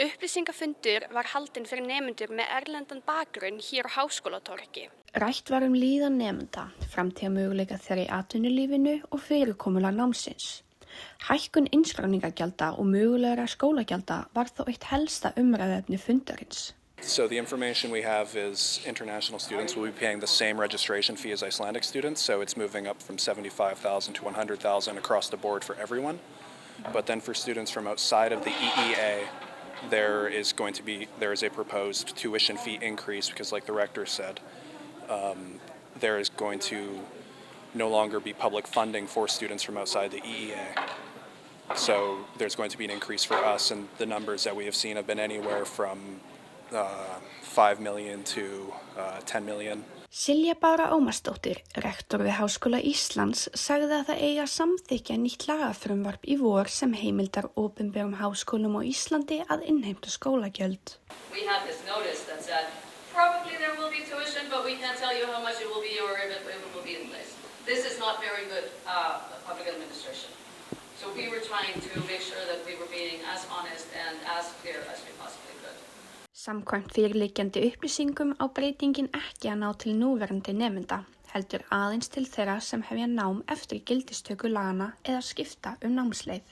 Upplýsingafundur var haldinn fyrir nemendur með erlendan bakgrunn hér á Háskólatorgi. Rætt var líðan nemenda, framtíðamöguleika þeirra í atvinnulífinu og fyrirkomulag námsins. Hækkun innskráningargjalda og mögulegra skólagjalda var þó eitt helsta umræðuefni fundarins. So the information we have is international students will be paying the same registration fee as Icelandic students, so it's moving up from 75,000 to 100,000 across the board for everyone. But then for students from outside of the EEA, there is a proposed tuition fee increase because, like the rector said, there is going to no longer be public funding for students from outside the EEA. So there's going to be an increase for us, and the numbers that we have seen have been anywhere from 5 million to 10 million. Silja Bára Ómarsdóttir, rektor við Háskóla Íslands, sagði að það eiga samþykkja nýtt lagafrumvarp í vor sem heimildar opinberum háskólum á Íslandi að innheimta skólagjöld. We had this notice that said probably there will be tuition, but we can't tell you how much it will be or if it will be in place. This is not very good public administration. So we were trying to make sure that we were being as honest and as clear as we possibly could. Samkvæmt fyrirliggjandi upplýsingum á breytingin ekki að ná til núverandi nemenda, heldur aðeins til þeirra sem hefja nám eftir gildistöku laganna eða skipta námsleið.